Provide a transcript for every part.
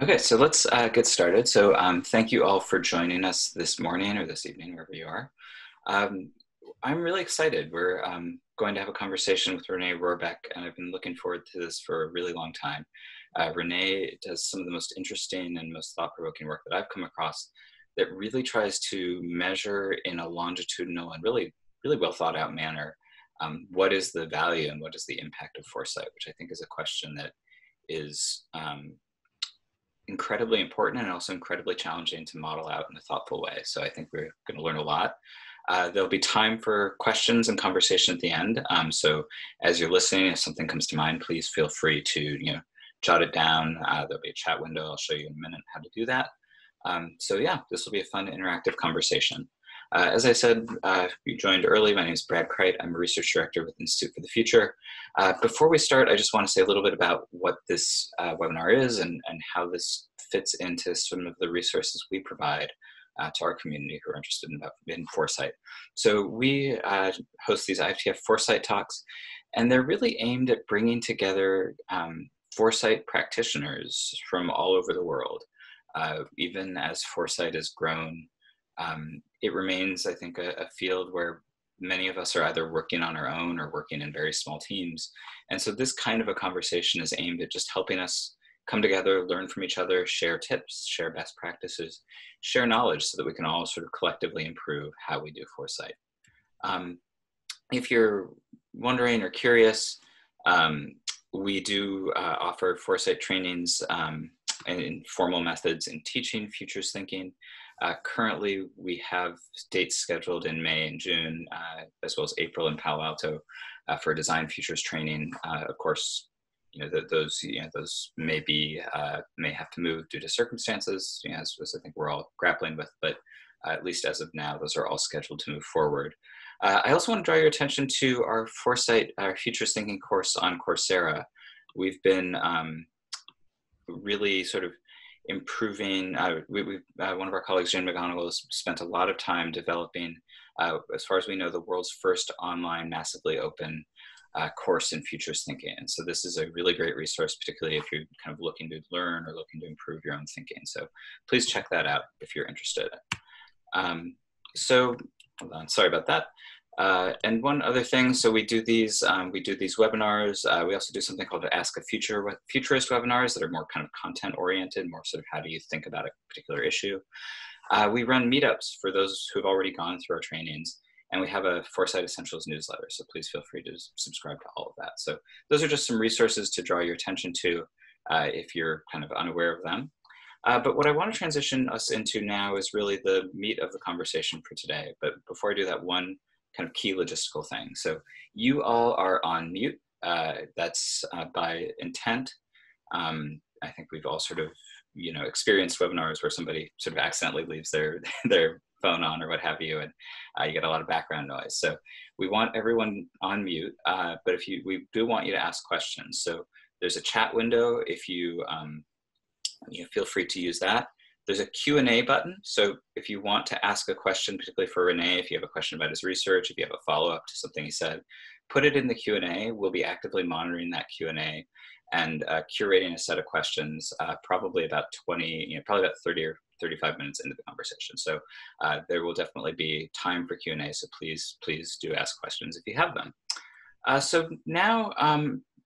Okay, so let's get started. So thank you all for joining us this morning or this evening, wherever you are. Um, I'm really excited. We're going to have a conversation with Renee Rohrbeck, and I've been looking forward to this for a really long time. Renee does some of the most interesting and most thought-provoking work that I've come across that really tries to measure in a longitudinal and really well thought out manner what is the value and what is the impact of foresight, which I think is a question that is incredibly important and also incredibly challenging to model out in a thoughtful way. So I think we're going to learn a lot. There'll be time for questions and conversation at the end. So as you're listening, if something comes to mind, please feel free to jot it down. There'll be a chat window. I'll show you in a minute how to do that. So yeah, this will be a fun interactive conversation. As I said, you joined early. My name is Brad Kreit. I'm a research director with Institute for the Future. Before we start, I just want to say a little bit about what this webinar is and how this fits into some of the resources we provide to our community who are interested in foresight. So we host these IFTF Foresight Talks, and they're really aimed at bringing together foresight practitioners from all over the world. Even as foresight has grown, it remains, I think, a field where many of us are either working on our own or working in very small teams. And so this kind of a conversation is aimed at just helping us come together, learn from each other, share tips, share best practices, share knowledge so that we can all sort of collectively improve how we do foresight. If you're wondering or curious, we do offer foresight trainings and formal methods in teaching futures thinking. Currently, we have dates scheduled in May and June, as well as April in Palo Alto for design futures training. Of course, those may have to move due to circumstances, as I think we're all grappling with. But at least as of now, those are all scheduled to move forward. I also want to draw your attention to our Foresight, our Futures Thinking course on Coursera. We've been really sort of improving. One of our colleagues, Jen McGonigal, has spent a lot of time developing, as far as we know, the world's first online massively open course in futures thinking. And so this is a really great resource, particularly if you're kind of looking to learn or looking to improve your own thinking. So please check that out if you're interested. So hold on, sorry about that. And one other thing, so we do these webinars. We also do something called Ask a Futurist webinars that are more kind of content oriented, more sort of how do you think about a particular issue. We run meetups for those who've already gone through our trainings, and we have a Foresight Essentials newsletter, so please feel free to subscribe to all of that. So those are just some resources to draw your attention to if you're kind of unaware of them. But what I want to transition us into now is really the meat of the conversation for today. But before I do that, one kind of key logistical thing. So you all are on mute. That's by intent. I think we've all sort of, experienced webinars where somebody sort of accidentally leaves their phone on or what have you, and you get a lot of background noise. So we want everyone on mute, but we do want you to ask questions. So there's a chat window. If you feel free to use that. There's a Q&A button. So if you want to ask a question, particularly for Renee, if you have a question about his research, if you have a follow-up to something he said, put it in the Q&A. We'll be actively monitoring that Q&A and curating a set of questions, probably about 30 or 35 minutes into the conversation. So there will definitely be time for Q&A. So please do ask questions if you have them. So now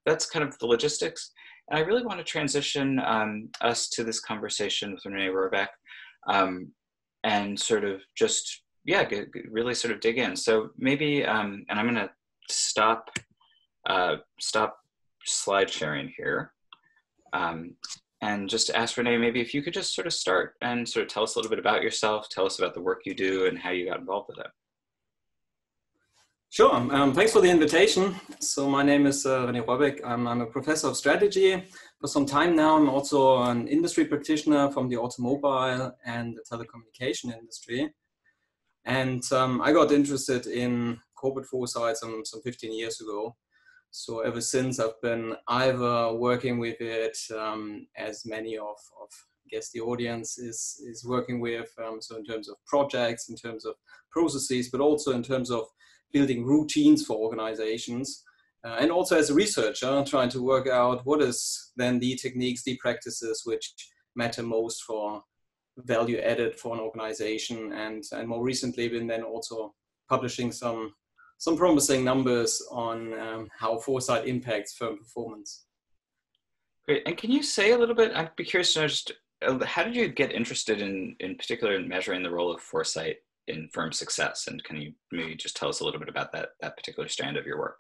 that's kind of the logistics. And I really want to transition us to this conversation with Renee Rohrbeck and sort of just, really sort of dig in. So maybe, and I'm going to stop slide sharing here and just ask Renee, maybe if you could just sort of start and sort of tell us a little bit about yourself, tell us about the work you do and how you got involved with it. Sure. Thanks for the invitation. So my name is René Rohrbeck. I'm a professor of strategy. For some time now, I'm also an industry practitioner from the automobile and the telecommunication industry. And I got interested in corporate foresight some 15 years ago. So ever since, I've been either working with it as many of I guess the audience is working with, so in terms of projects, in terms of processes, but also in terms of building routines for organizations, and also as a researcher, trying to work out what is then the techniques, the practices which matter most for value added for an organization, and more recently been then also publishing some promising numbers on how foresight impacts firm performance. Great. And can you say a little bit, I'd be curious to know just, how did you get interested in particular in measuring the role of foresight in firm success? And can you maybe just tell us a little bit about that particular strand of your work?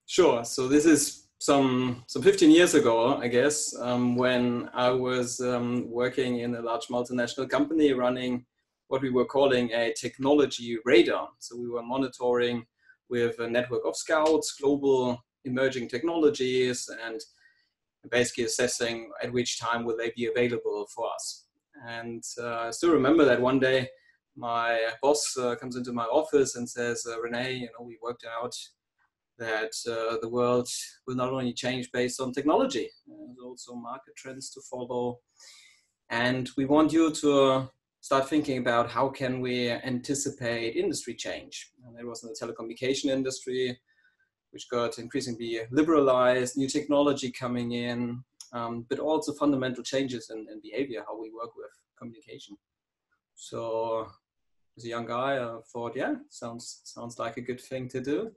Sure. So this is some 15 years ago, I guess, when I was working in a large multinational company running what we were calling a technology radar. So we were monitoring with a network of scouts, global emerging technologies, and basically assessing at which time will they be available for us. And I still remember that one day my boss comes into my office and says, Rene, we worked out that the world will not only change based on technology, there's also market trends to follow. And we want you to start thinking about how can we anticipate industry change. And it was in the telecommunication industry, which got increasingly liberalized, new technology coming in, but also fundamental changes in behavior, how we work with communication. So as a young guy, I thought, yeah, sounds like a good thing to do.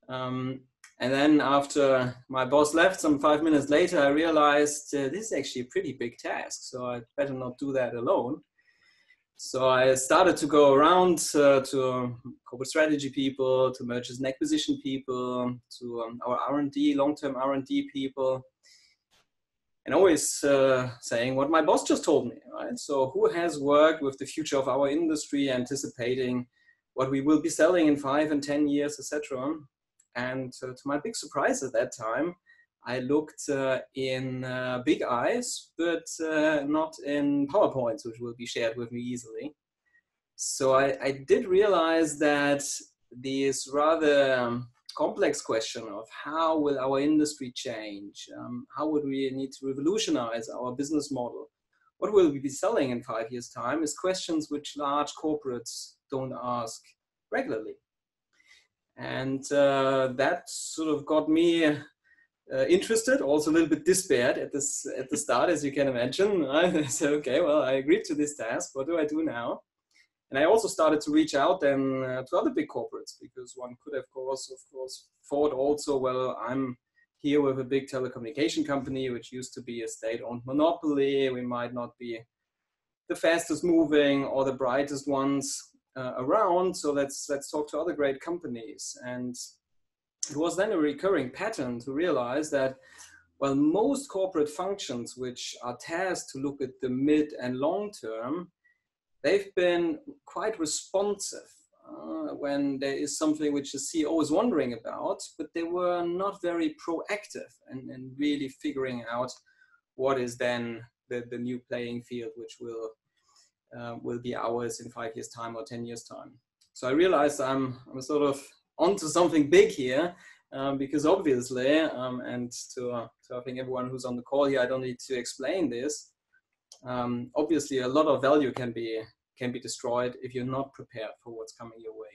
And then after my boss left, some 5 minutes later, I realized this is actually a pretty big task, so I'd better not do that alone. So I started to go around to corporate strategy people, to mergers and acquisition people, to our R&D, long-term R&D people, and always saying what my boss just told me, right? So who has worked with the future of our industry, anticipating what we will be selling in 5 and 10 years, etc. And to my big surprise at that time, I looked in big eyes, but not in PowerPoints, which will be shared with me easily. So I did realize that this rather complex question of how will our industry change? How would we need to revolutionize our business model? What will we be selling in 5 years' time is questions which large corporates don't ask regularly. And that sort of got me interested, also a little bit despaired at the start, as you can imagine. I said, okay, well, I agreed to this task. What do I do now? And I also started to reach out then to other big corporates, because one could, of course, thought also, well, I'm here with a big telecommunication company, which used to be a state-owned monopoly. We might not be the fastest moving or the brightest ones around. So let's talk to other great companies. And it was then a recurring pattern to realize that, well, most corporate functions which are tasked to look at the mid and long term, they've been quite responsive when there is something which the CEO is wondering about, but they were not very proactive in really figuring out what is then the new playing field, which will be ours in 5 years' time or 10 years' time. So I realized I'm sort of onto something big here, because obviously, and to I think everyone who's on the call here, I don't need to explain this. Obviously, a lot of value can be destroyed if you're not prepared for what's coming your way.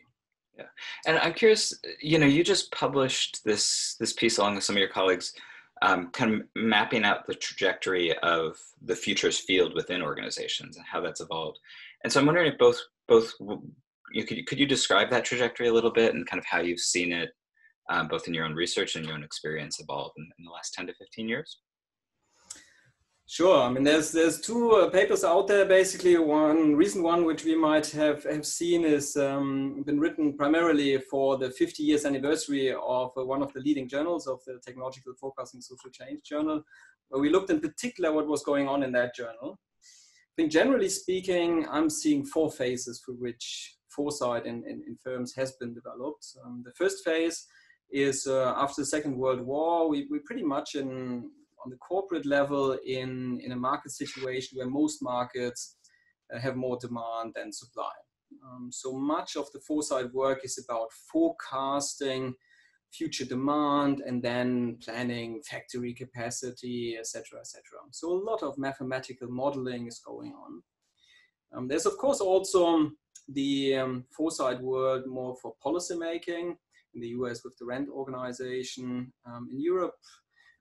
Yeah, and I'm curious. You just published this piece along with some of your colleagues, kind of mapping out the trajectory of the futures field within organizations and how that's evolved. And so I'm wondering if both could you describe that trajectory a little bit and kind of how you've seen it, both in your own research and your own experience evolve in the last 10 to 15 years? Sure. I mean, there's two papers out there. Basically, one recent one which we might have seen is been written primarily for the 50 years anniversary of one of the leading journals of the Technological Forecasting Social Change Journal, where we looked in particular what was going on in that journal. I think generally speaking, I'm seeing 4 phases for which foresight in firms has been developed. The first phase is after the Second World War, we pretty much on the corporate level in a market situation where most markets have more demand than supply. So much of the foresight work is about forecasting future demand and then planning factory capacity, etc., etc. So a lot of mathematical modeling is going on. There's of course also the foresight world more for policy making. In the US with the RAND organization, in Europe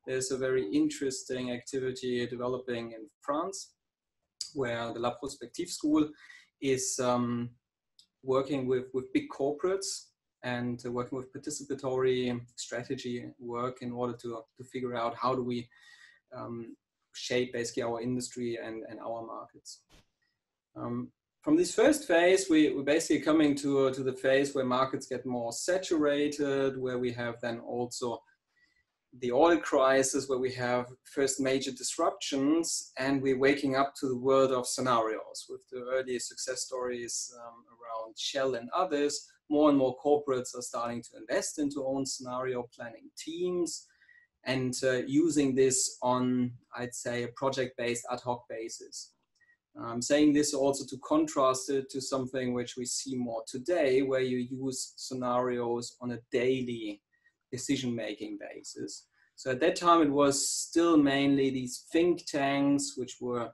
there's a very interesting activity developing in France, where the La Prospective School is working with big corporates and working with participatory strategy work in order to figure out how do we shape basically our industry and our markets. From this first phase, we're basically coming to the phase where markets get more saturated, where we have then also the oil crisis, where we have first major disruptions, and we're waking up to the world of scenarios with the early success stories around Shell and others. More and more corporates are starting to invest into own scenario planning teams and using this on, I'd say, a project-based ad hoc basis. I'm saying this also to contrast it to something which we see more today, where you use scenarios on a daily decision-making basis. So at that time, it was still mainly these think tanks, which were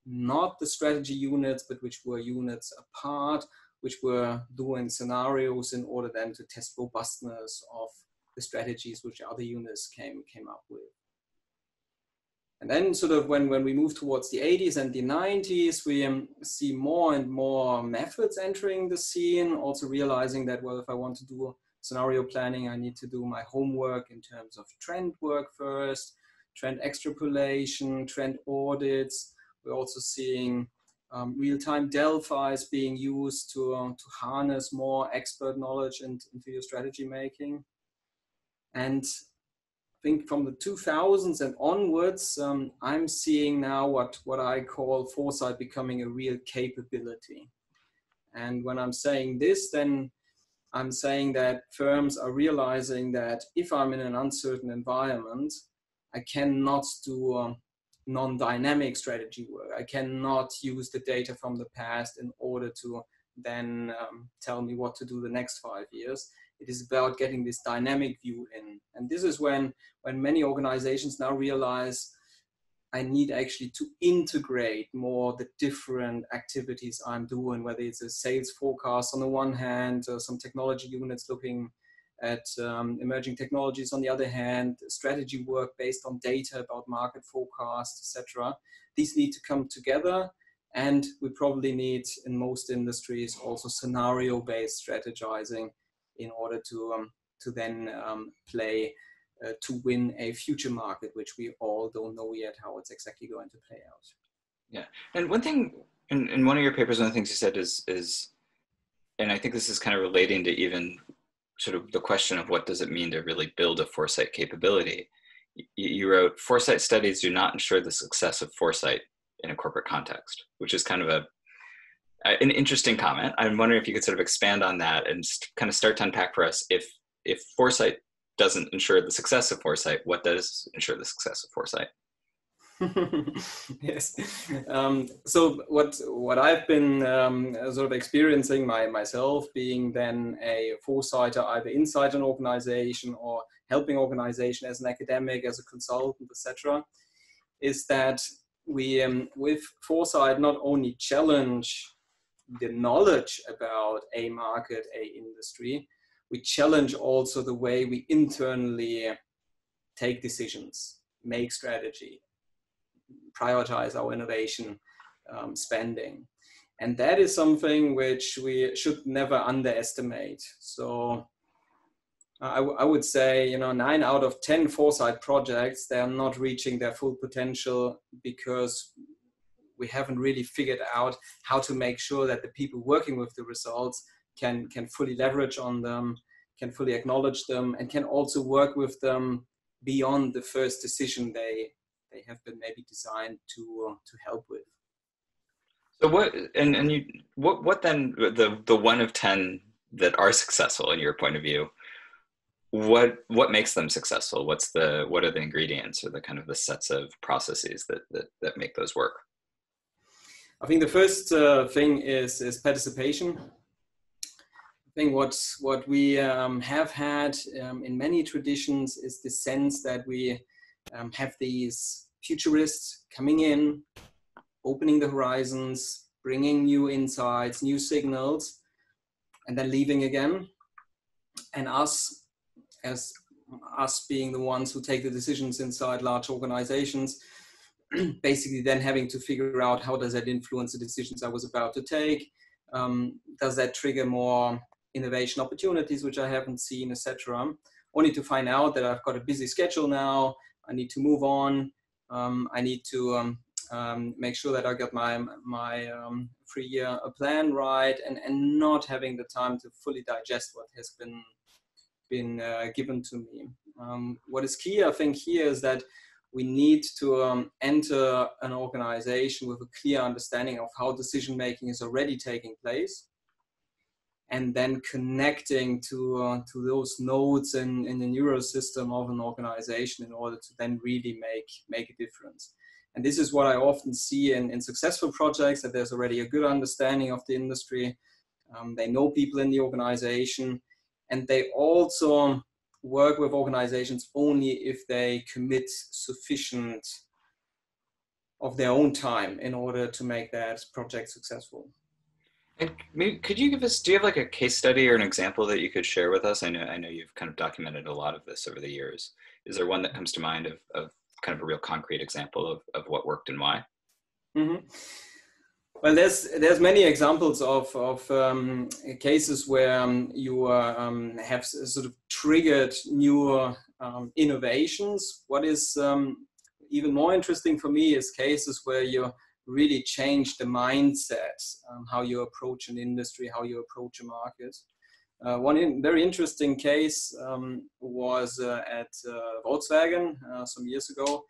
not the strategy units, but which were units apart, which were doing scenarios in order then to test robustness of the strategies which other units came up with. And then sort of when we move towards the 80s and the 90s, we see more and more methods entering the scene, also realizing that, well, if I want to do scenario planning, I need to do my homework in terms of trend work first, trend extrapolation, trend audits. We're also seeing real-time Delphis being used to harness more expert knowledge into your strategy making. And I think from the 2000s and onwards, I'm seeing now what I call foresight becoming a real capability. And when I'm saying this, then I'm saying that firms are realizing that if I'm in an uncertain environment, I cannot do non-dynamic strategy work. I cannot use the data from the past in order to then tell me what to do the next 5 years. It is about getting this dynamic view in. And this is when many organizations now realize I need actually to integrate more the different activities I'm doing, whether it's a sales forecast on the one hand, some technology units looking at emerging technologies on the other hand, strategy work based on data about market forecasts, etc. These need to come together, and we probably need in most industries also scenario-based strategizing in order to then play to win a future market, which we all don't know yet how it's exactly going to play out. Yeah, and one thing in one of your papers, one of the things you said is, and I think this is kind of relating to even sort of the question of what does it mean to really build a foresight capability. You wrote, foresight studies do not ensure the success of foresight in a corporate context, which is kind of an interesting comment. I'm wondering if you could sort of expand on that and kind of start to unpack for us if foresight doesn't ensure the success of foresight, what does ensure the success of foresight? Yes. So what I've been sort of experiencing myself, being then a foresighter, either inside an organization or helping organization as an academic, as a consultant, etc., is that we with foresight not only challenge the knowledge about a market, a industry, we challenge also the way we internally take decisions, make strategy, prioritize our innovation spending. And that is something which we should never underestimate. So I would say, 9 out of 10 foresight projects, they are not reaching their full potential because we haven't really figured out how to make sure that the people working with the results can fully leverage on them, can fully acknowledge them, and can also work with them beyond the first decision they have been maybe designed to help with. So what then the 1 of 10 that are successful in your point of view, what makes them successful? What are the ingredients or the kind of the sets of processes that make those work? I think the first thing is participation. I think what we have had in many traditions is the sense that we have these futurists coming in, opening the horizons, bringing new insights, new signals, and then leaving again. And us as us being the ones who take the decisions inside large organizations, basically then having to figure out how does that influence the decisions I was about to take. Does that trigger more innovation opportunities, which I haven't seen, etc. Only to find out that I've got a busy schedule now. I need to move on. I need to make sure that I got my 3-year plan right, and not having the time to fully digest what has been given to me. What is key, I think, here is that we need to enter an organization with a clear understanding of how decision making is already taking place, and then connecting to those nodes in the neural system of an organization in order to then really make a difference. And this is what I often see in successful projects, that there's already a good understanding of the industry. They know people in the organization, and they also work with organizations only if they commit sufficient of their own time in order to make that project successful. And maybe, could you give us, do you have like a case study or an example that you could share with us? I know you've kind of documented a lot of this over the years. Is there one that comes to mind of kind of a real concrete example of what worked and why? Mm-hmm. Well, there's many examples of cases where you have sort of triggered new innovations. What is even more interesting for me is cases where you really change the mindset, how you approach an industry, how you approach a market. One very interesting case was at Volkswagen some years ago,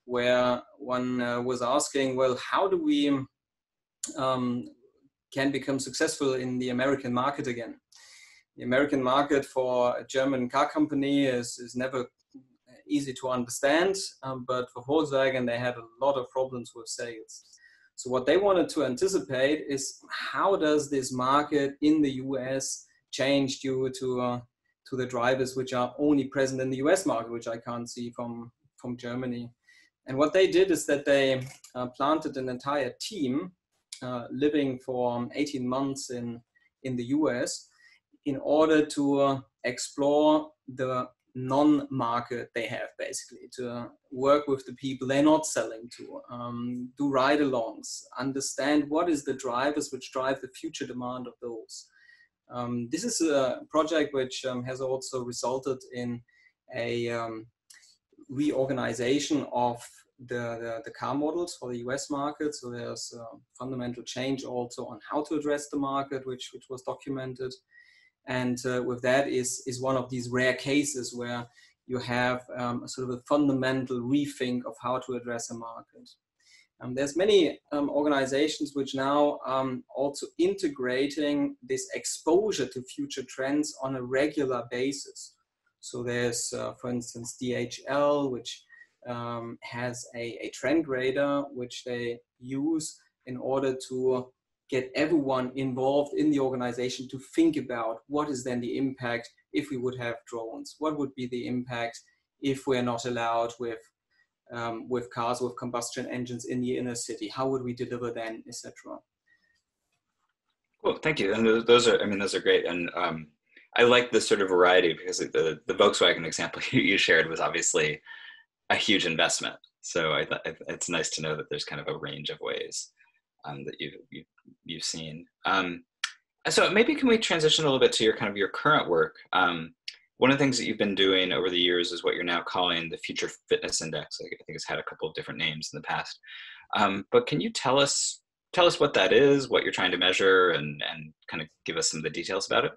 where one was asking, well, how do we can become successful in the American market again? The American market for a German car company is never easy to understand, but for Volkswagen, they had a lot of problems with sales. So what they wanted to anticipate is, how does this market in the US change due to the drivers which are only present in the US market, which I can't see from Germany. And what they did is that they planted an entire team living for 18 months in the US in order to explore the non-market they have, basically, to work with the people they're not selling to, do ride-alongs, understand what is the drivers which drive the future demand of those. This is a project which has also resulted in a reorganization of the car models for the US market. So there's a fundamental change also on how to address the market, which was documented. And with that is one of these rare cases where you have sort of a fundamental rethink of how to address a market. There's many organizations which now also integrating this exposure to future trends on a regular basis. So there's, for instance, DHL, which has a trend radar, which they use in order to get everyone involved in the organization to think about what is then the impact if we would have drones. What would be the impact if we're not allowed with cars with combustion engines in the inner city? How would we deliver then, etc.? Well, thank you. And those are great. And I like this sort of variety, because the Volkswagen example you shared was obviously a huge investment. So I thought it's nice to know that there's kind of a range of ways that you've seen. So maybe can we transition a little bit to your current work? One of the things that you've been doing over the years is what you're now calling the Future Fitness Index. I think it's had a couple of different names in the past. But can you tell us what that is, what you're trying to measure, and kind of give us some of the details about it?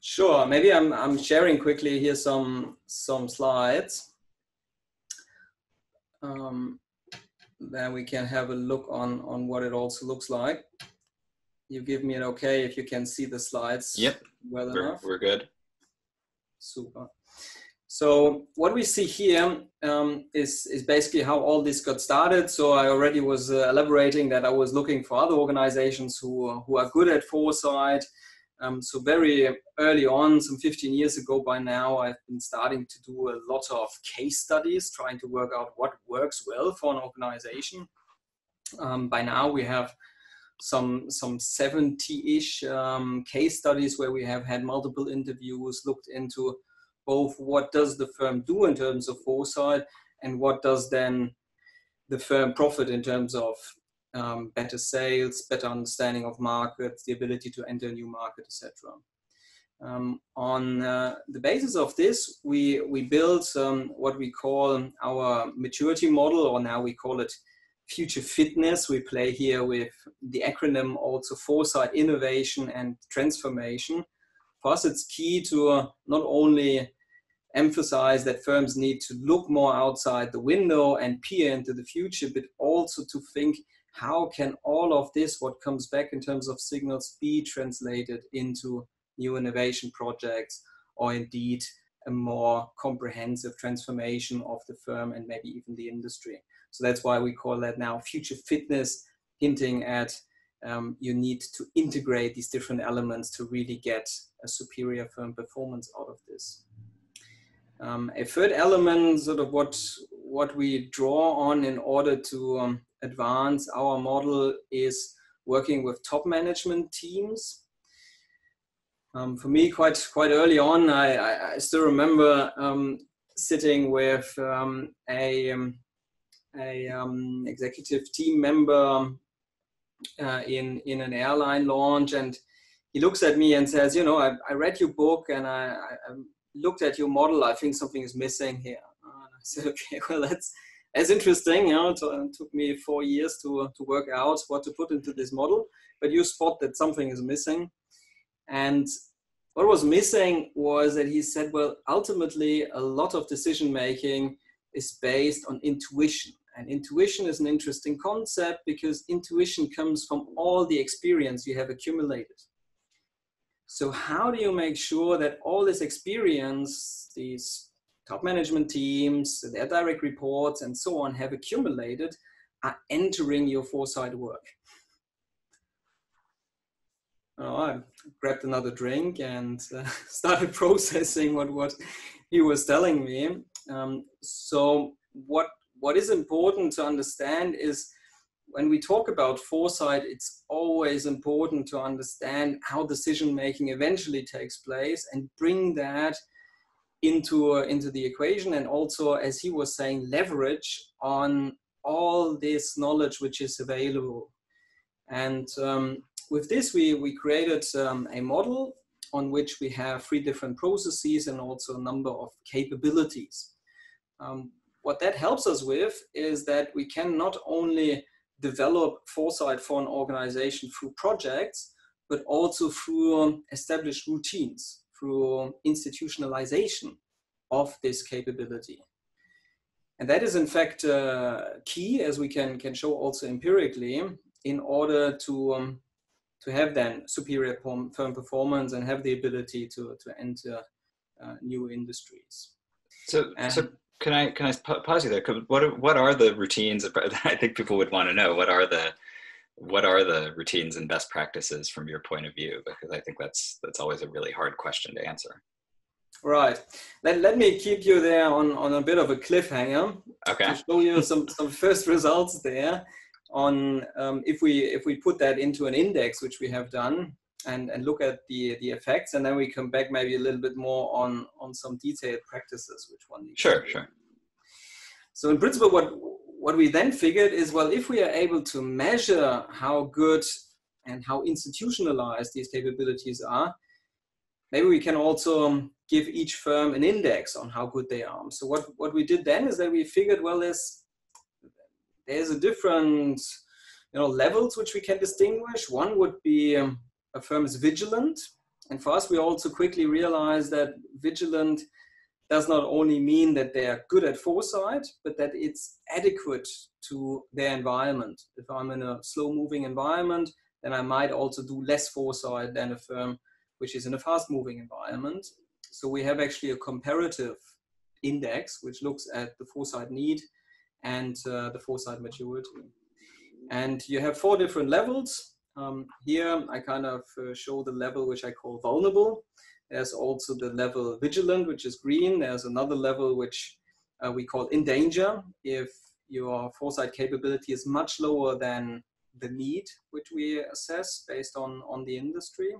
Sure. Maybe I'm sharing quickly here some slides. Then we can have a look on what it also looks like. You give me an okay if you can see the slides. Yep. Well enough. We're good. Super. So what we see here is basically how all this got started. So I already was elaborating that I was looking for other organizations who are good at foresight. So very early on, some 15 years ago by now, I've been starting to do a lot of case studies, trying to work out what works well for an organization. By now we have some 70-ish case studies where we have had multiple interviews, looked into both what does the firm do in terms of foresight and what does then the firm profit in terms of better sales, better understanding of markets, the ability to enter a new market, etc. On the basis of this, we built what we call our maturity model, or now we call it future fitness. We play here with the acronym also foresight, innovation, and transformation. For us, it's key to not only emphasize that firms need to look more outside the window and peer into the future, but also to think, how can all of this, what comes back in terms of signals, be translated into new innovation projects, or indeed a more comprehensive transformation of the firm and maybe even the industry. So that's why we call that now future fitness, hinting at you need to integrate these different elements to really get a superior firm performance out of this. A third element, sort of what we draw on in order to advance our model, is working with top management teams. For me, quite early on, I still remember sitting with a executive team member in an airline launch, and he looks at me and says, you know, I read your book and I looked at your model. I think something is missing here. And I said, okay, well, that's interesting. You know, it took me 4 years to work out what to put into this model, but you spot that something is missing. And what was missing was that he said, well, ultimately, a lot of decision making is based on intuition. And intuition is an interesting concept because intuition comes from all the experience you have accumulated. So how do you make sure that all this experience, these top management teams, their direct reports, and so on have accumulated, are entering your foresight work? I grabbed another drink and started processing what he was telling me. So what is important to understand is, when we talk about foresight, it's always important to understand how decision-making eventually takes place and bring that into the equation, and also, as he was saying, leverage on all this knowledge which is available. And with this, we created a model on which we have 3 different processes and also a number of capabilities. What that helps us with is that we can not only develop foresight for an organization through projects, but also through established routines, through institutionalization of this capability. And that is in fact key, as we can show also empirically, in order to have then superior firm performance and have the ability to enter new industries. So can I pause you there? What are the routines? I think people would want to know, what are the routines and best practices from your point of view? Because I think that's always a really hard question to answer. Right. Let me keep you there on a bit of a cliffhanger. Okay. To show you some first results there on if we put that into an index, which we have done, and look at the effects, and then we come back maybe a little bit more on some detailed practices which one needs. Sure. So in principle, what we then figured is, well, if we are able to measure how good and how institutionalized these capabilities are, maybe we can also give each firm an index on how good they are. So what we did then is that we figured, well, there's a different levels which we can distinguish. One would be a firm is vigilant. And for us, we also quickly realized that vigilant does not only mean that they are good at foresight, but that it's adequate to their environment. If I'm in a slow-moving environment, then I might also do less foresight than a firm which is in a fast-moving environment. So we have actually a comparative index which looks at the foresight need and the foresight maturity. And you have 4 different levels. Here I kind of show the level which I call vulnerable. There's also the level vigilant, which is green. There's another level which we call in danger, if your foresight capability is much lower than the need which we assess based on the industry.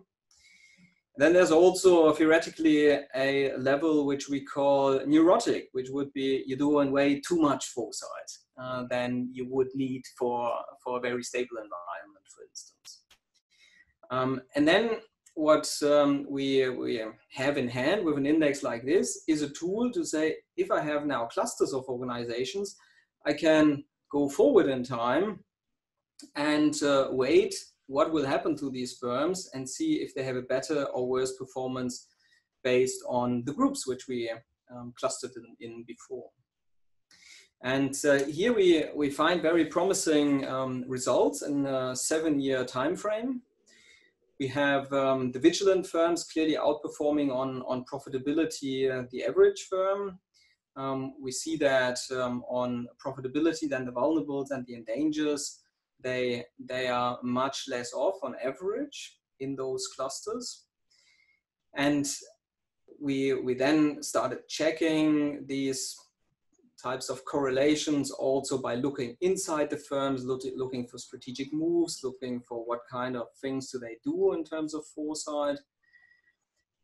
Then there's also theoretically a level which we call neurotic, which would be you do in way too much foresight than you would need for a very stable environment, for instance. And then what we have in hand with an index like this is a tool to say, if I have now clusters of organizations, I can go forward in time and wait what will happen to these firms and see if they have a better or worse performance based on the groups which we clustered in before. And here we find very promising results in a 7-year time frame. We have the vigilant firms clearly outperforming on profitability the average firm. We see that on profitability than the vulnerables and the endangers, they are much less off on average in those clusters. And we then started checking these types of correlations also by looking inside the firms, looking for strategic moves, looking for what kind of things do they do in terms of foresight.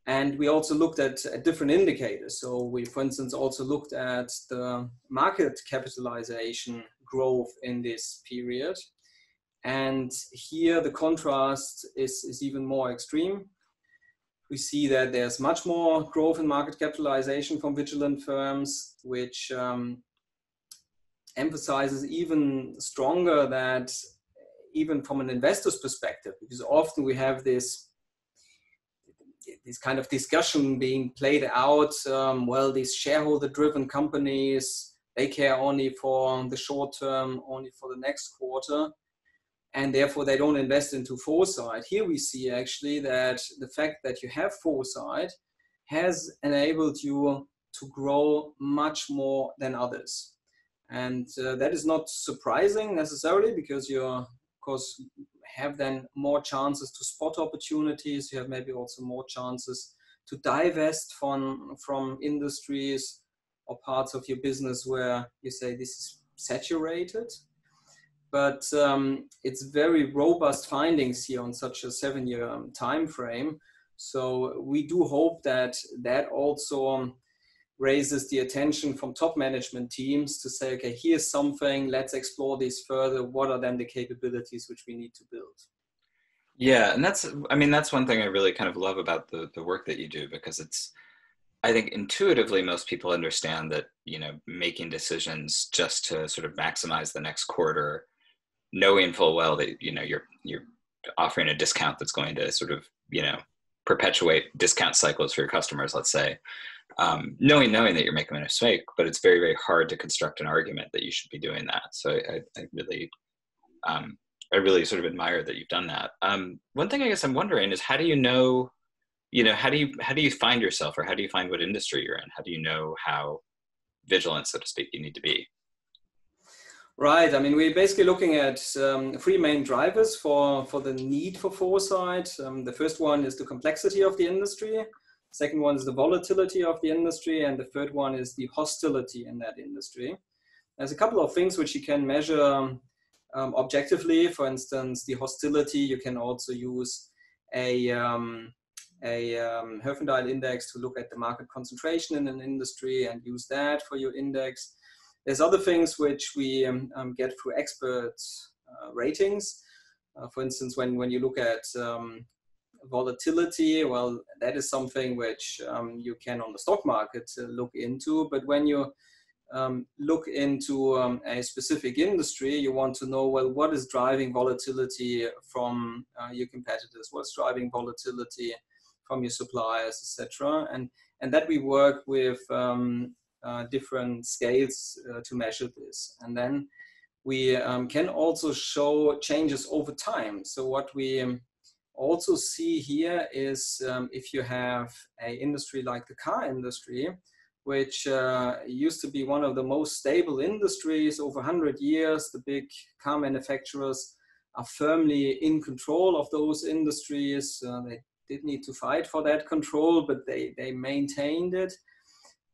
And we also looked at different indicators. So we, for instance, also looked at the market capitalization growth in this period. And here the contrast is even more extreme. We see that there's much more growth in market capitalization from vigilant firms, which emphasizes even stronger that even from an investor's perspective, because often we have this kind of discussion being played out, well, these shareholder-driven companies, they care only for the short term, only for the next quarter, and therefore they don't invest into foresight. Here we see actually that the fact that you have foresight has enabled you to grow much more than others. And that is not surprising necessarily, because you, of course, have then more chances to spot opportunities. You have maybe also more chances to divest from industries or parts of your business where you say this is saturated. But it's very robust findings here on such a 7-year time frame. So we do hope that that also raises the attention from top management teams to say, okay, here's something, let's explore this further. What are then the capabilities which we need to build? Yeah, and that's one thing I really kind of love about the work that you do, because I think intuitively most people understand that, making decisions just to sort of maximize the next quarter, knowing full well that, you're offering a discount that's going to sort of, perpetuate discount cycles for your customers, let's say, knowing that you're making a mistake, but it's very, very hard to construct an argument that you should be doing that. So I really sort of admire that you've done that. One thing I guess I'm wondering is, how do you know, how do you find yourself, or how do you find what industry you're in? How do you know how vigilant, so to speak, you need to be? Right. I mean, we're basically looking at 3 main drivers for the need for foresight. The first one is the complexity of the industry. Second one is the volatility of the industry. And the third one is the hostility in that industry. There's a couple of things which you can measure objectively. For instance, the hostility, you can also use a Herfindahl index to look at the market concentration in an industry and use that for your index. There's other things which we get through expert ratings. For instance, when you look at volatility, well, that is something which you can on the stock market look into. But when you look into a specific industry, you want to know, well, what is driving volatility from your competitors? What's driving volatility from your suppliers, etc. And that we work with different scales to measure this. And then we can also show changes over time. So what we also see here is if you have an industry like the car industry, which used to be one of the most stable industries over 100 years, the big car manufacturers are firmly in control of those industries. They did need to fight for that control, but they maintained it.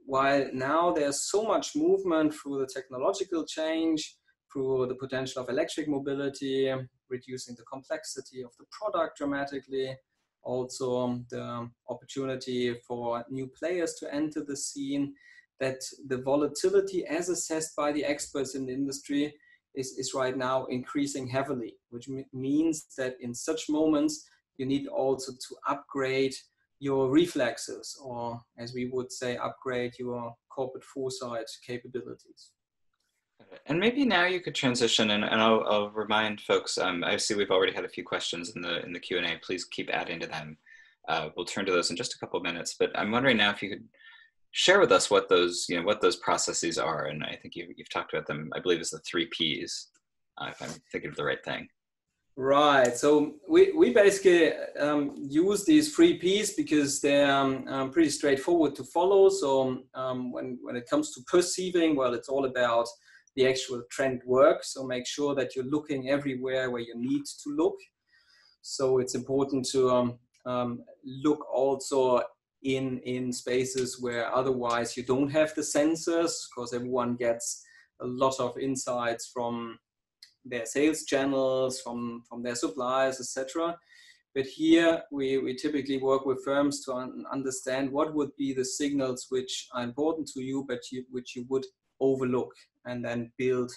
While now there's so much movement through the technological change, through the potential of electric mobility, reducing the complexity of the product dramatically, also the opportunity for new players to enter the scene, that the volatility as assessed by the experts in the industry is right now increasing heavily, which means that in such moments, you need also to upgrade your reflexes, or as we would say, upgrade your corporate foresight capabilities. And maybe now you could transition, and I'll remind folks, I see we've already had a few questions in the Q&A. Please keep adding to them. We'll turn to those in just a couple of minutes, but I'm wondering now if you could share with us what those processes are. And I think you've talked about them, I believe, as the 3 Ps, if I'm thinking of the right thing. Right. So we basically use these 3 Ps because they're pretty straightforward to follow. So when it comes to perceiving, well, it's all about the actual trend work. So make sure that you're looking everywhere where you need to look. So it's important to look also in spaces where otherwise you don't have the sensors, because everyone gets a lot of insights from their sales channels, from their suppliers, etc. But here we typically work with firms to understand what would be the signals which are important to you, but which you would overlook, and then build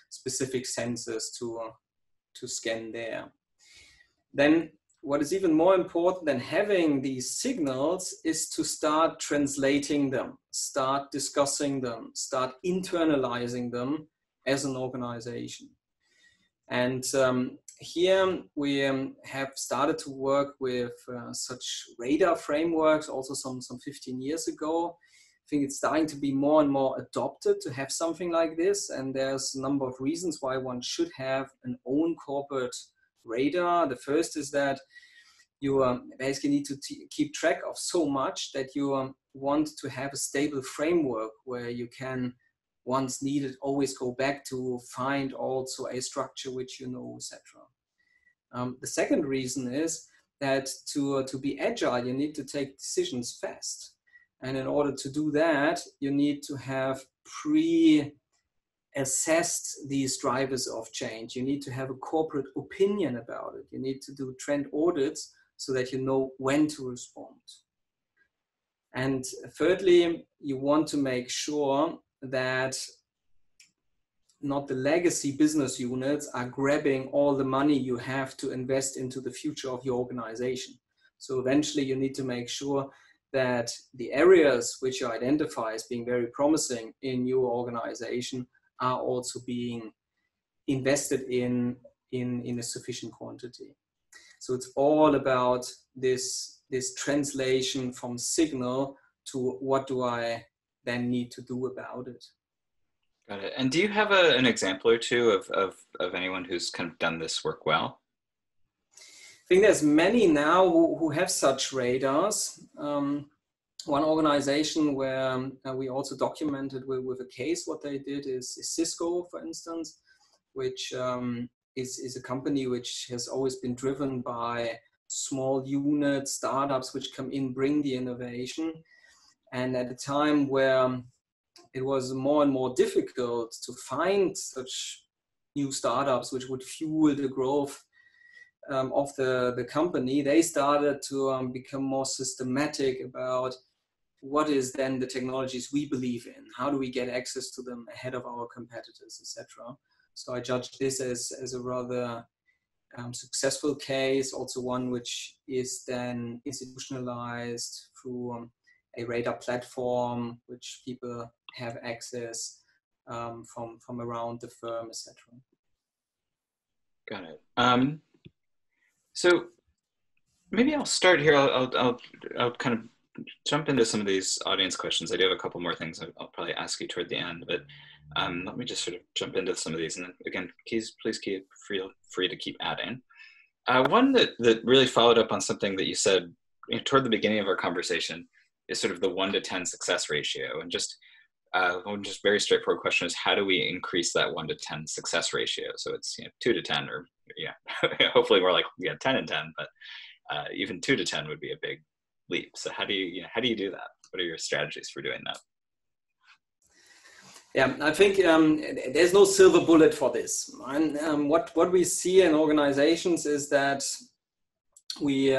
specific sensors to scan there. Then what is even more important than having these signals is to start translating them, start discussing them, start internalizing them as an organization. And here we have started to work with such radar frameworks also some 15 years ago. I think it's starting to be more and more adopted to have something like this. And there's a number of reasons why one should have an own corporate radar. The first is that you basically need to keep track of so much that you want to have a stable framework where you can, once needed, always go back to find also a structure which you know, etc. The second reason is that to be agile, you need to take decisions fast. And in order to do that, you need to have pre-assessed these drivers of change. You need to have a corporate opinion about it. You need to do trend audits so that you know when to respond. And thirdly, you want to make sure that not the legacy business units are grabbing all the money you have to invest into the future of your organization. So eventually you need to make sure that the areas which you identify as being very promising in your organization are also being invested in a sufficient quantity. So it's all about this translation from signal to what do I then need to do about it. Got it. And do you have an example or two of anyone who's kind of done this work well? I think there's many now who have such radars. One organization where we also documented with a case what they did is Cisco, for instance, which is a company which has always been driven by small units, startups which come in, bring the innovation. And at a time where it was more and more difficult to find such new startups which would fuel the growth of the company, they started to become more systematic about what is then the technologies we believe in, how do we get access to them ahead of our competitors, etc. So I judge this as a rather successful case, also one which is then institutionalized through a radar platform which people have access from around the firm, etc. Got it. So maybe I'll start here. I'll kind of jump into some of these audience questions. I do have a couple more things I'll probably ask you toward the end, but let me just sort of jump into some of these. And then again, please keep free to keep adding. One that really followed up on something that you said toward the beginning of our conversation is sort of the 1 to 10 success ratio. And just one just very straightforward question is, how do we increase that 1 to 10 success ratio? So it's 2 to 10, or hopefully more like 10 and 10, but even 2 to 10 would be a big leap. So how do you do that? What are your strategies for doing that? Yeah, I think there's no silver bullet for this. And what we see in organizations is that we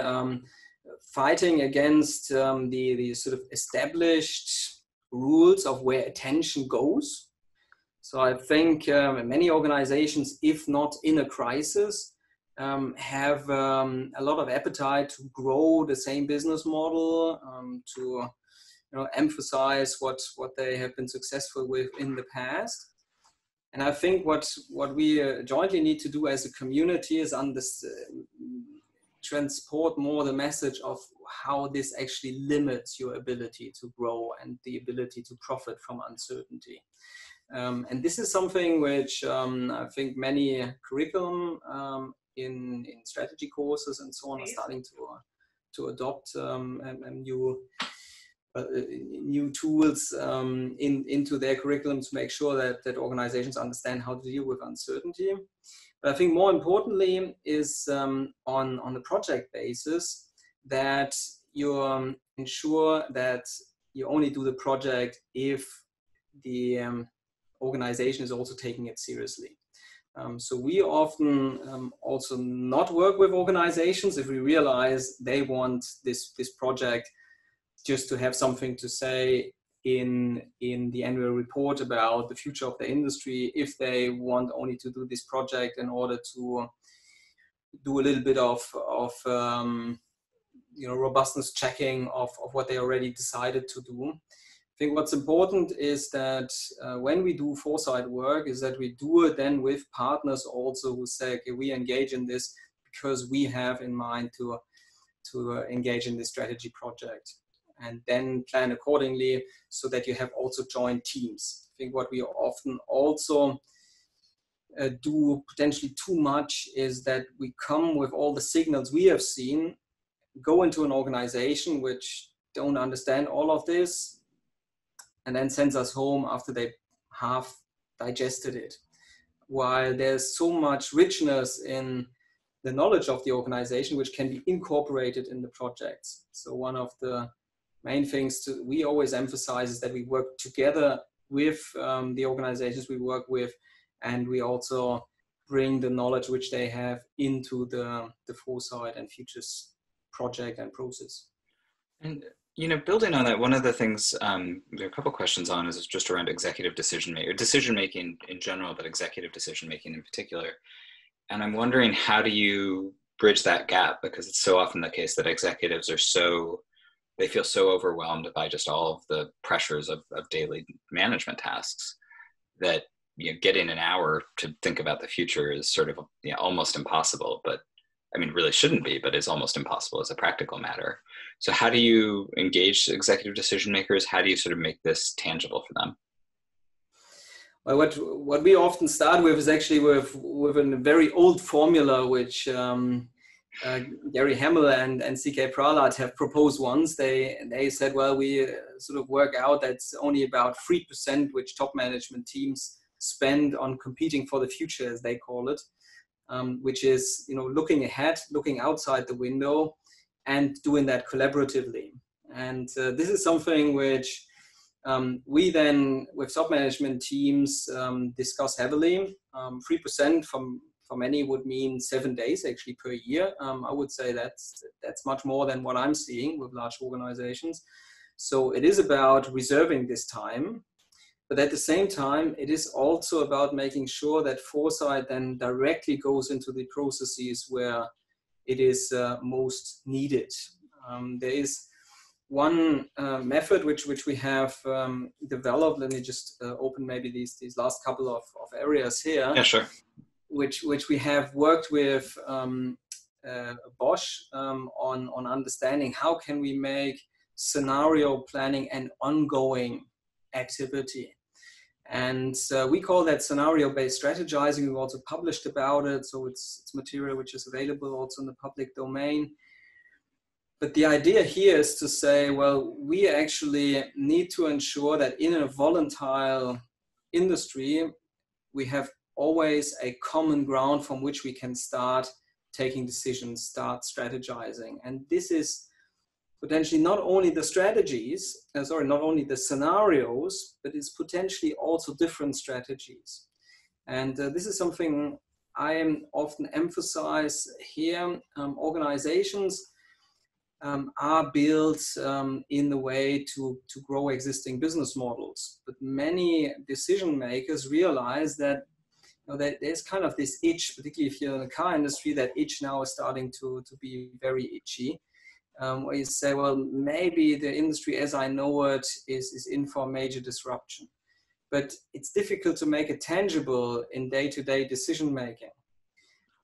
fighting against the sort of established rules of where attention goes. So I think many organizations, if not in a crisis, have a lot of appetite to grow the same business model, to emphasize what they have been successful with in the past. And I think what we jointly need to do as a community is transport more the message of how this actually limits your ability to grow and the ability to profit from uncertainty. And this is something which I think many curriculum in strategy courses and so on are starting to adopt new tools into their curriculum to make sure that organizations understand how to deal with uncertainty. But I think more importantly is on the project basis that you ensure that you only do the project if the organization is also taking it seriously. So we often also not work with organizations if we realize they want this project just to have something to say in the annual report about the future of the industry, if they want only to do this project in order to do a little bit of robustness checking of what they already decided to do. I think what's important is that when we do foresight work is that we do it then with partners also who say, okay, we engage in this because we have in mind to engage in this strategy project, and then plan accordingly so that you have also joint teams. I think what we often also do potentially too much is that we come with all the signals we have seen, go into an organization which don't understand all of this, and then sends us home after they half digested it. While there's so much richness in the knowledge of the organization which can be incorporated in the projects. So one of the main things we always emphasize is that we work together with the organizations we work with, and we also bring the knowledge which they have into the foresight and futures project and process. And building on that, one of the things there are a couple questions on is just around executive decision making in general, but executive decision making in particular. And I'm wondering, how do you bridge that gap? Because it's so often the case that executives they feel so overwhelmed by just all of the pressures of daily management tasks that getting an hour to think about the future is sort of almost impossible. But I mean, really shouldn't be, but is almost impossible as a practical matter. So how do you engage executive decision makers? How do you sort of make this tangible for them? Well, what we often start with is actually with a very old formula, which Gary Hamel and C.K. Prahlad have proposed once. They said, well, we sort of work out that's only about 3% which top management teams spend on competing for the future, as they call it, which is looking ahead, looking outside the window, and doing that collaboratively. And this is something which we then, with top management teams, discuss heavily. 3% for many would mean 7 days actually per year. I would say that's much more than what I'm seeing with large organizations. So it is about reserving this time, but at the same time, it is also about making sure that foresight then directly goes into the processes where it is most needed. There is one method which we have developed. Let me just open maybe these last couple of areas here. Yeah, sure. Which we have worked with Bosch on understanding how can we make scenario planning an ongoing activity. And we call that scenario-based strategizing. We've also published about it, so it's material which is available also in the public domain. But the idea here is to say, well, we actually need to ensure that in a volatile industry, we have always a common ground from which we can start taking decisions, start strategizing. And this is potentially not only the strategies, not only the scenarios, but it's potentially also different strategies. And this is something I often emphasize here. Organizations are built in the way to grow existing business models. But many decision makers realize that, that there's kind of this itch, particularly if you're in the car industry, that itch now is starting to be very itchy. Where you say, well, maybe the industry as I know it is in for a major disruption. But it's difficult to make it tangible in day-to-day decision making.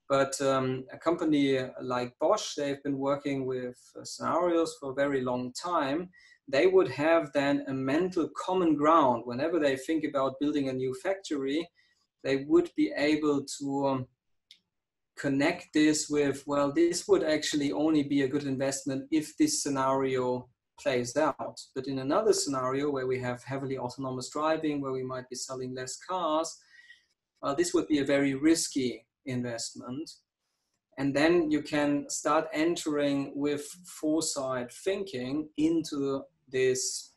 But a company like Bosch, they've been working with scenarios for a very long time. They would have then a mental common ground. Whenever they think about building a new factory, they would be able to connect this with, well, this would actually only be a good investment if this scenario plays out. But in another scenario where we have heavily autonomous driving, where we might be selling less cars, this would be a very risky investment. And then you can start entering with foresight thinking into this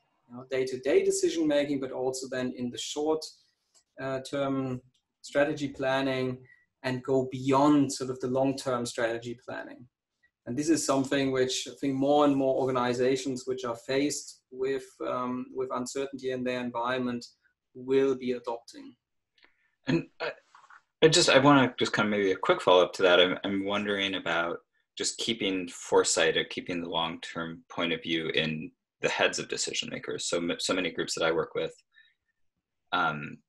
day-to-day decision making, but also then in the short term strategy planning, and go beyond sort of the long-term strategy planning. And this is something which I think more and more organizations which are faced with uncertainty in their environment will be adopting. And I want to just kind of maybe a quick follow-up to that. I'm wondering about just keeping foresight or keeping the long-term point of view in the heads of decision makers. So many groups that I work with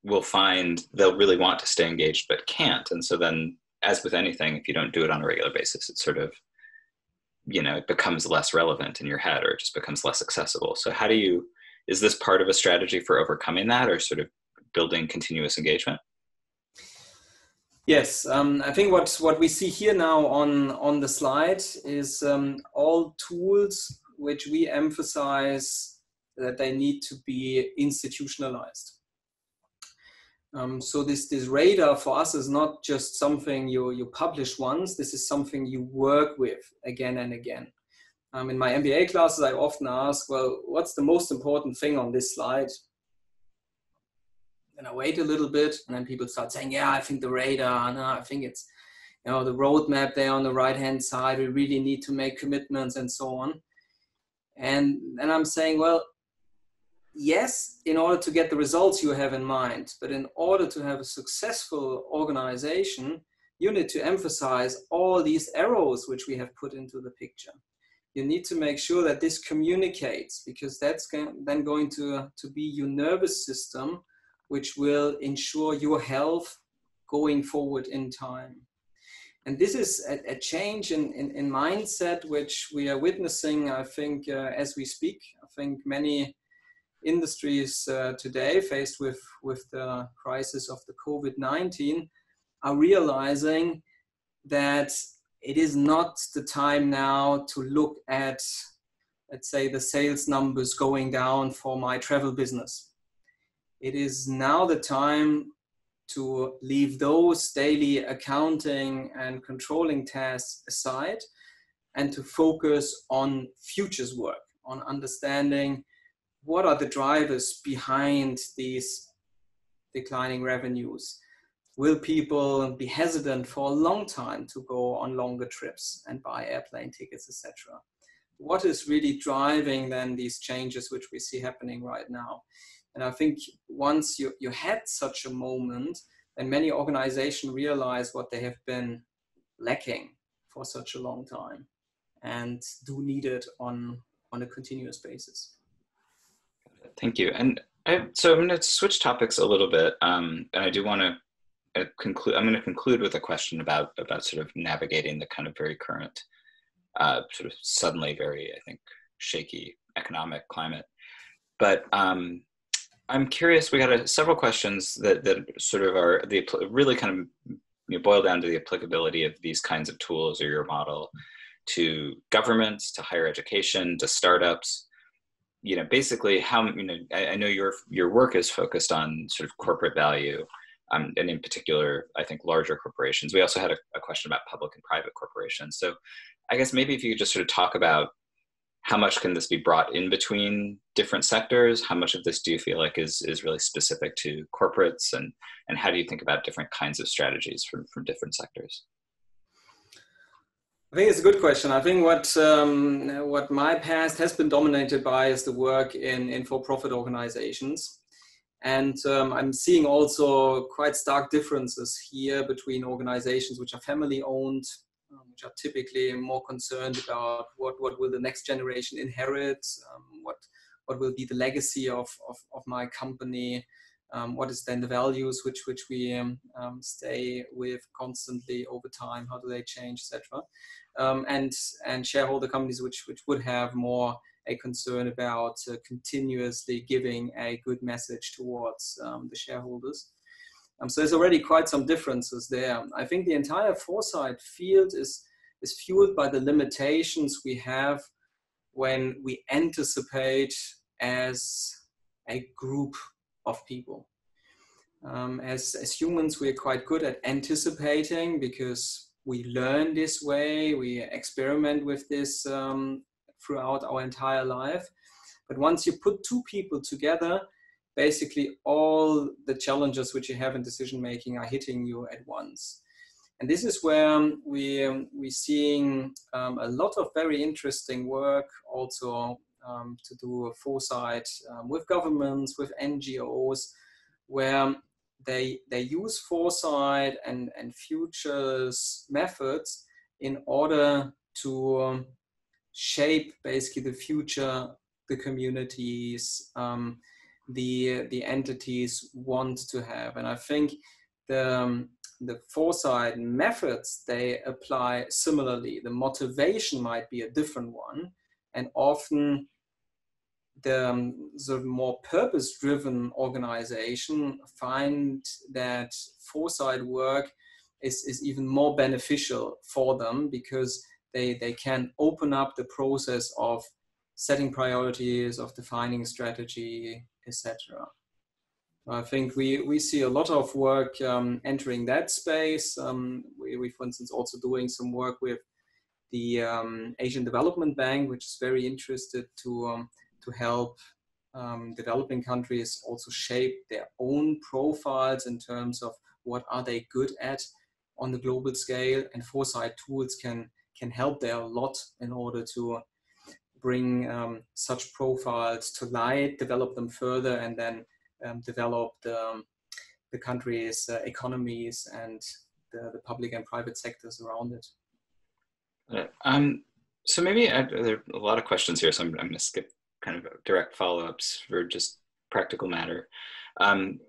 will find they'll really want to stay engaged but can't. And so then, as with anything, if you don't do it on a regular basis, it's sort of, it becomes less relevant in your head, or it just becomes less accessible. So is this part of a strategy for overcoming that, or sort of building continuous engagement? Yes, I think what we see here now on the slide is all tools which we emphasize that they need to be institutionalized. So this radar for us is not just something you publish once. This is something you work with again and again. In my MBA classes, I often ask, well, what's the most important thing on this slide? And I wait a little bit, and then people start saying, yeah, I think the radar, no, I think it's, the roadmap there on the right-hand side, we really need to make commitments and so on. And then I'm saying, well, yes, in order to get the results you have in mind, but in order to have a successful organization, you need to emphasize all these arrows which we have put into the picture. You need to make sure that this communicates, because that's then going to be your nervous system, which will ensure your health going forward in time. And this is a change in mindset, which we are witnessing, I think, as we speak. I think many industries today faced with the crisis of the COVID-19 are realizing that it is not the time now to look at, let's say, the sales numbers going down for my travel business. It is now the time to leave those daily accounting and controlling tasks aside and to focus on futures work, on understanding what are the drivers behind these declining revenues. Will people be hesitant for a long time to go on longer trips and buy airplane tickets, etc.? What is really driving then these changes which we see happening right now? And I think once you had such a moment, then many organizations realize what they have been lacking for such a long time and do need it on a continuous basis. Thank you. And so I'm going to switch topics a little bit, and I do want to conclude. I'm going to conclude with a question about sort of navigating the kind of very current, sort of suddenly very, I think, shaky economic climate. But I'm curious. We got several questions that sort of are really kind of boil down to the applicability of these kinds of tools or your model to governments, to higher education, to startups. Basically how, I know your work is focused on sort of corporate value, and in particular, I think larger corporations. We also had a question about public and private corporations. So I guess maybe if you could just sort of talk about how much can this be brought in between different sectors? How much of this do you feel like is really specific to corporates, and how do you think about different kinds of strategies from different sectors? I think it's a good question. I think what my past has been dominated by is the work in for-profit organizations. And I'm seeing also quite stark differences here between organizations which are family owned, which are typically more concerned about what will the next generation inherit, what will be the legacy of my company, what is then the values which we stay with constantly over time, how do they change, etc. And shareholder companies which would have more a concern about continuously giving a good message towards the shareholders. So there's already quite some differences there. I think the entire foresight field is fueled by the limitations we have when we anticipate as a group of people. As humans, we're quite good at anticipating because we learn this way, we experiment with this throughout our entire life. But once you put two people together, basically all the challenges which you have in decision making are hitting you at once. And this is where we're seeing a lot of very interesting work also to do a foresight with governments, with NGOs, where they use foresight and futures methods in order to shape basically the future the communities, the entities want to have. And I think the foresight methods, they apply similarly. The motivation might be a different one, and often the sort of more purpose-driven organization find that foresight work is even more beneficial for them because they can open up the process of setting priorities, of defining strategy, etc. I think we see a lot of work entering that space. We, for instance, also doing some work with the Asian Development Bank, which is very interested to help developing countries also shape their own profiles in terms of what are they good at on the global scale, and foresight tools can help there a lot in order to bring such profiles to light, develop them further, and then develop the country's economies and the public and private sectors around it. So maybe there are a lot of questions here, so I'm going to skip kind of direct follow-ups for just practical matter.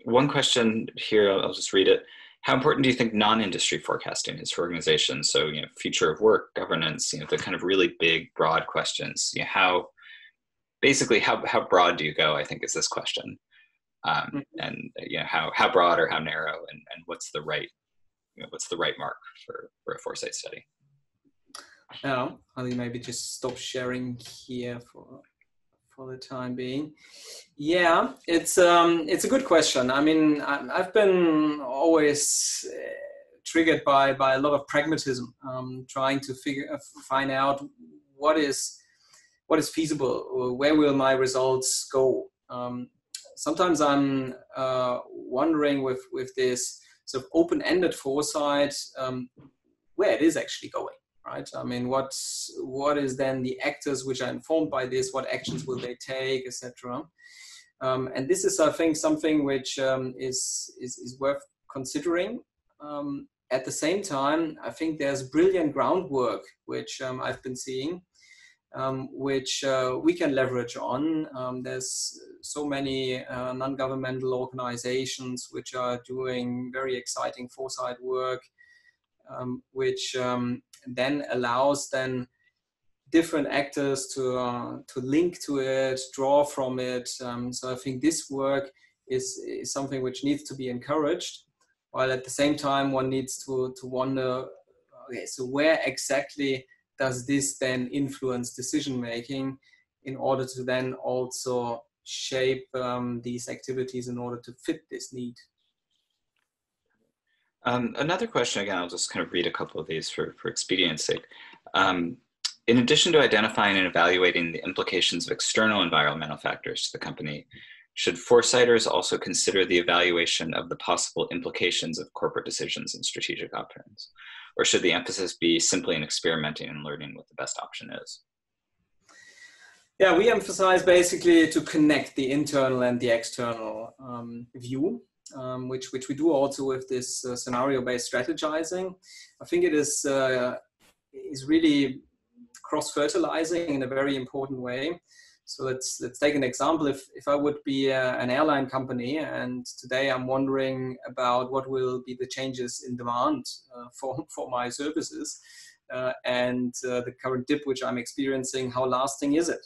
One question here, I'll just read it. How important do you think non-industry forecasting is for organizations? So, future of work, governance, the kind of really big, broad questions. How broad do you go, I think, is this question. And how broad or how narrow, and what's the right mark for a foresight study? I'll maybe just stop sharing here for the time being. Yeah, it's a good question. I mean, I've been always triggered by a lot of pragmatism, trying to find out what is feasible, or where will my results go. Sometimes I'm wondering with this sort of open-ended foresight where it is actually going. Right? I mean, what is then the actors which are informed by this? What actions will they take, etc. And this is, I think, something which is worth considering. At the same time, I think there's brilliant groundwork which I've been seeing, which we can leverage on. There's so many non-governmental organizations which are doing very exciting foresight work, which then allows different actors to link to it, draw from it. So I think this work is something which needs to be encouraged, while at the same time one needs to wonder, okay, so where exactly does this then influence decision making in order to then also shape these activities in order to fit this need. Another question, again, I'll just kind of read a couple of these for expedience sake. In addition to identifying and evaluating the implications of external environmental factors to the company, should foresighters also consider the evaluation of the possible implications of corporate decisions and strategic options? Or should the emphasis be simply in experimenting and learning what the best option is? Yeah, we emphasize basically to connect the internal and the external view, which we do also with this scenario-based strategizing. I think it is really cross-fertilizing in a very important way. So let's take an example. If I would be an airline company and today I'm wondering about what will be the changes in demand for my services and the current dip which I'm experiencing, how lasting is it?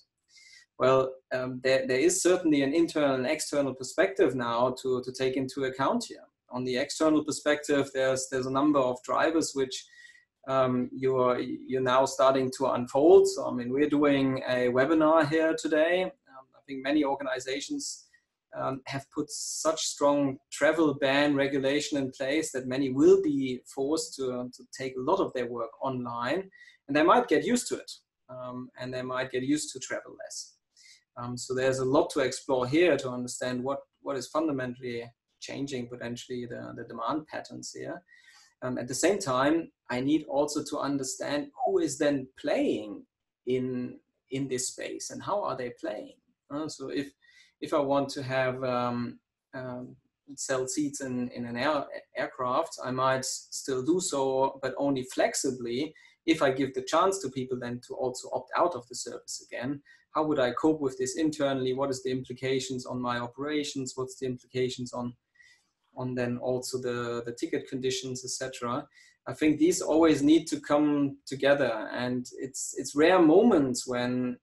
Well, there is certainly an internal and external perspective now to take into account here. On the external perspective, there's a number of drivers which you're now starting to unfold. So, I mean, we're doing a webinar here today. I think many organizations have put such strong travel ban regulation in place that many will be forced to take a lot of their work online, and they might get used to it, and they might get used to travel less. So there's a lot to explore here to understand what is fundamentally changing potentially the demand patterns here. At the same time, I need also to understand who is then playing in this space and how are they playing. So if I want to have sell seats in an aircraft, I might still do so, but only flexibly if I give the chance to people then to also opt out of the service again. How would I cope with this internally? What is the implications on my operations? What's the implications on then also the ticket conditions, etc. I think these always need to come together, and it's rare moments when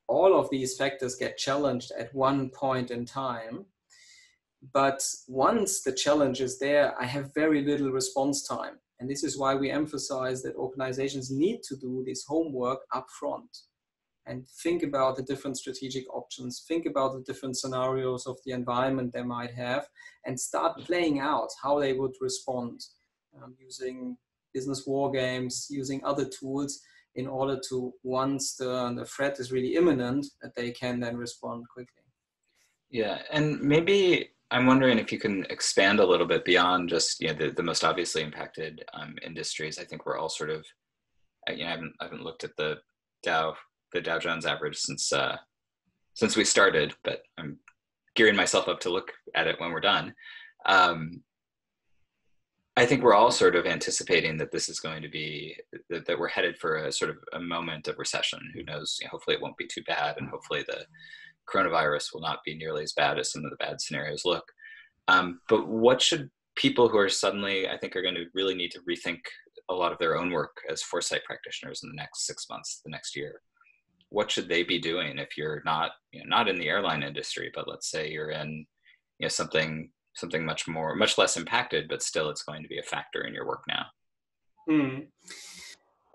all of these factors get challenged at one point in time. But once the challenge is there, I have very little response time. And this is why we emphasize that organizations need to do this homework upfront and think about the different strategic options, think about the different scenarios of the environment they might have, and start playing out how they would respond using business war games, using other tools in order to, once the threat is really imminent, that they can then respond quickly. Yeah, and maybe I'm wondering if you can expand a little bit beyond just the most obviously impacted industries. I think we're all sort of, I haven't looked at the Dow Jones average since we started, but I'm gearing myself up to look at it when we're done. I think we're all sort of anticipating that this is going to be, that we're headed for a sort of a moment of recession. Who knows? Hopefully it won't be too bad, and hopefully the coronavirus will not be nearly as bad as some of the bad scenarios look. But what should people who are suddenly, I think, are going to really need to rethink a lot of their own work as foresight practitioners in the next 6 months, the next year? What should they be doing if you're not, not in the airline industry, but let's say you're in, something much less impacted, but still it's going to be a factor in your work now?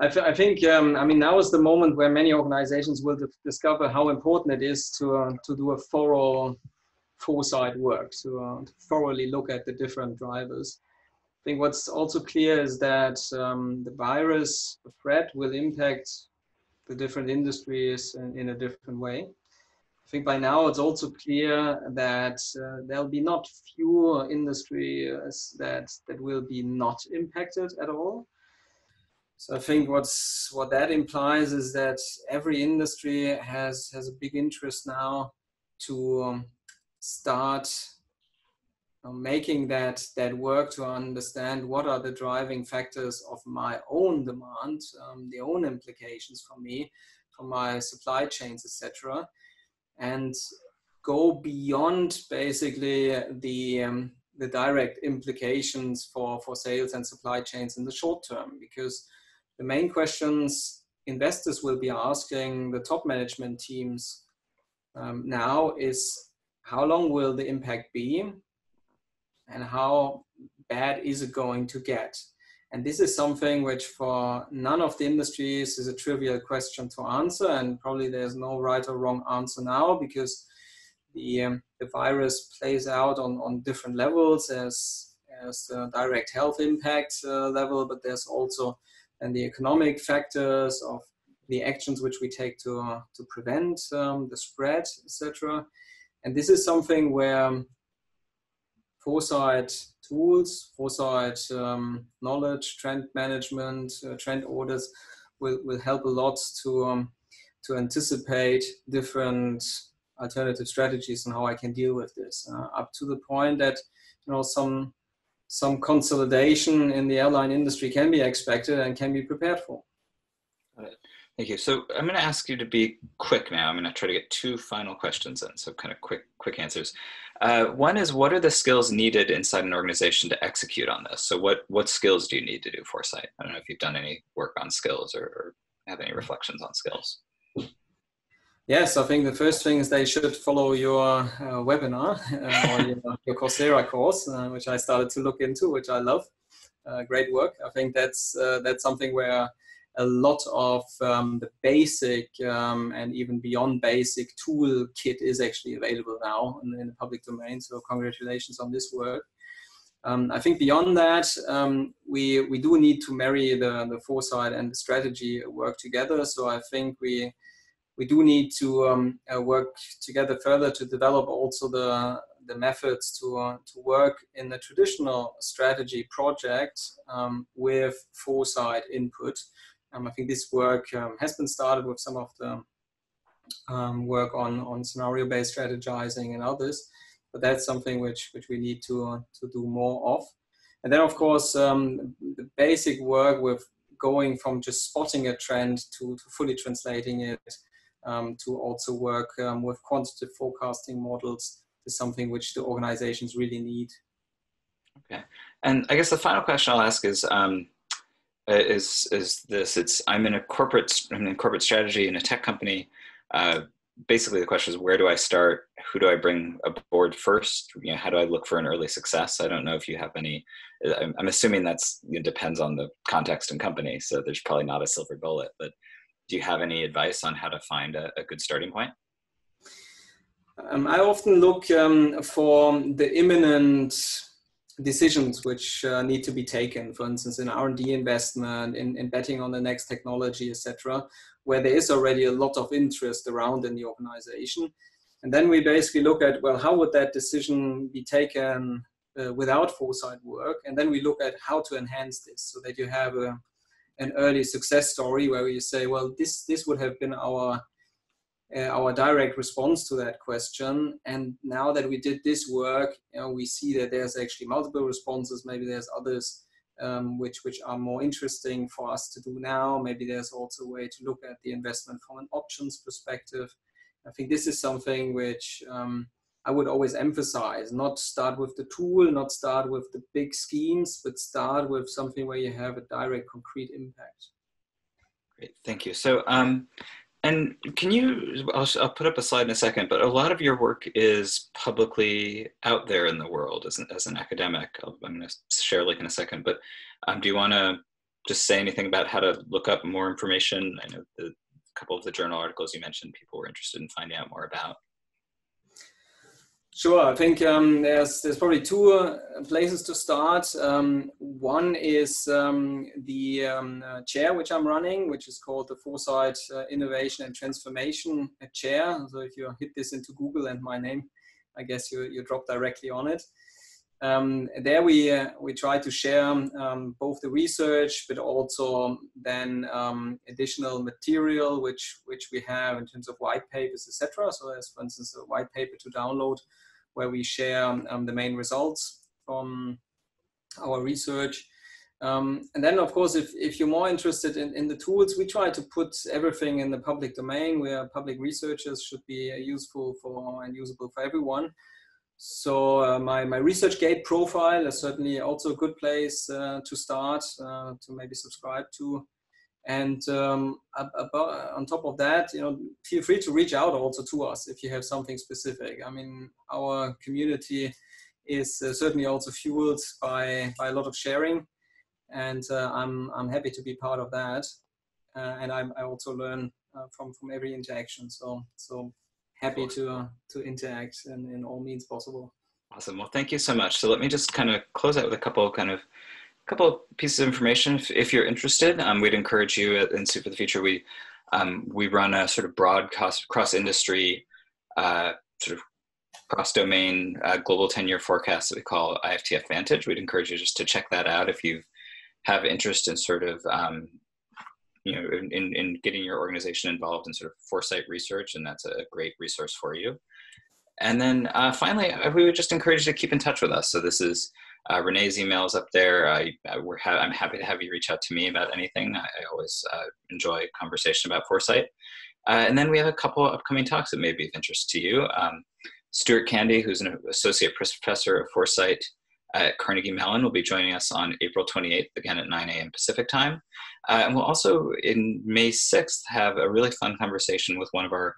I think, now is the moment where many organizations will discover how important it is to do a thorough foresight work, to thoroughly look at the different drivers. I think what's also clear is that the virus, the threat, will impact the different industries in a different way. I think by now it's also clear that there'll be not fewer industries that will be not impacted at all. So I think what that implies is that every industry has a big interest now to start making that work to understand what are the driving factors of my own demand, the own implications for me, for my supply chains, etc., and go beyond basically the direct implications for sales and supply chains in the short term, because the main questions investors will be asking the top management teams now is, how long will the impact be and how bad is it going to get? And this is something which for none of the industries is a trivial question to answer, and probably there's no right or wrong answer now, because the virus plays out on different levels. As a direct health impact level, but there's also and the economic factors of the actions which we take to prevent the spread, etc. And this is something where foresight tools, foresight knowledge, trend management, trend orders will help a lot to anticipate different alternative strategies and how I can deal with this, up to the point that some consolidation in the airline industry can be expected and can be prepared for. Thank you. So I'm going to ask you to be quick now. I'm going to try to get 2 final questions in, so kind of quick answers. One is, what are the skills needed inside an organization to execute on this? So what skills do you need to do foresight? I don't know if you've done any work on skills or have any reflections on skills. Yes, I think the first thing is they should follow your webinar or your Coursera course, which I started to look into, which I love. Great work. I think that's something where a lot of the basic and even beyond basic tool kit is actually available now in the public domain. So congratulations on this work. I think beyond that, we do need to marry the foresight and the strategy work together. So I think we do need to work together further to develop also the methods to work in the traditional strategy project with foresight input. I think this work has been started with some of the work on scenario-based strategizing and others, but that's something which we need to do more of. And then, of course, the basic work with going from just spotting a trend to fully translating it, to also work with quantitative forecasting models is something which the organizations really need. Okay, and I guess the final question I'll ask is this: I'm in corporate strategy in a tech company. Basically, the question is, where do I start? Who do I bring aboard first? How do I look for an early success? I don't know if you have any. I'm assuming that's depends on the context and company, so there's probably not a silver bullet. But do you have any advice on how to find a good starting point? I often look for the imminent decisions which need to be taken, for instance, in R&D investment, in betting on the next technology, etc., where there is already a lot of interest around in the organization. And then we basically look at, well, how would that decision be taken without foresight work? And then we look at how to enhance this so that you have an early success story where you say, well, this would have been our direct response to that question. And now that we did this work, we see that there's actually multiple responses. Maybe there's others which are more interesting for us to do now. Maybe there's also a way to look at the investment from an options perspective. I think this is something which I would always emphasize, not start with the tool, not start with the big schemes, but start with something where you have a direct, concrete impact. Great, thank you. So, and can you, I'll put up a slide in a second, but a lot of your work is publicly out there in the world as an academic. I'm going to share a link in a second, but do you want to just say anything about how to look up more information? I know a couple of the journal articles you mentioned people were interested in finding out more about. Sure, I think there's probably 2 places to start. One is the chair which I'm running, which is called the Foresight Innovation and Transformation Chair. So if you hit this into Google and my name, I guess you drop directly on it. There we try to share both the research, but also then additional material which we have in terms of white papers, etc. So there's, for instance, a white paper to download where we share the main results from our research. And then, of course, if you're more interested in the tools, we try to put everything in the public domain where public researchers should be useful for and usable for everyone. So my ResearchGate profile is certainly also a good place to start, to maybe subscribe to. And on top of that, feel free to reach out also to us if you have something specific. I mean, our community is certainly also fueled by a lot of sharing, and I'm happy to be part of that. And I also learn from every interaction. So happy to interact in all means possible. Awesome. Well, thank you so much. So let me just kind of close out with a couple of pieces of information. If you're interested, we'd encourage you in Soup for the Future. We run a sort of broad cross-industry sort of cross-domain global 10-year forecast that we call IFTF Vantage. We'd encourage you just to check that out if you have interest in sort of, in getting your organization involved in sort of foresight research, and that's a great resource for you. And then finally, we would just encourage you to keep in touch with us. So this is Renee's emails up there. I'm happy to have you reach out to me about anything. I always enjoy conversation about foresight. And then we have a couple upcoming talks that may be of interest to you. Stuart Candy, who's an associate professor of foresight at Carnegie Mellon, will be joining us on April 28th, again at 9 a.m. Pacific time. And we'll also, in May 6th, have a really fun conversation with one of our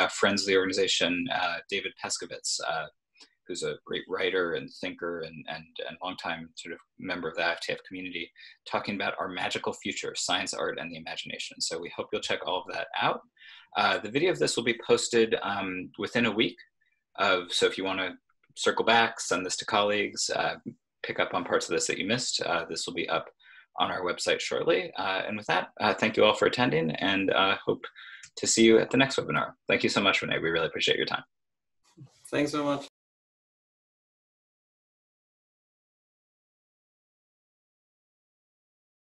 friends of the organization, David Peskovitz, who's a great writer and thinker and longtime sort of member of the IFTF community, talking about our magical future, science, art, and the imagination. So we hope you'll check all of that out. The video of this will be posted within a week. So if you want to circle back, send this to colleagues, pick up on parts of this that you missed, this will be up on our website shortly. And with that, thank you all for attending, and hope to see you at the next webinar. Thank you so much, Renee. We really appreciate your time. Thanks so much.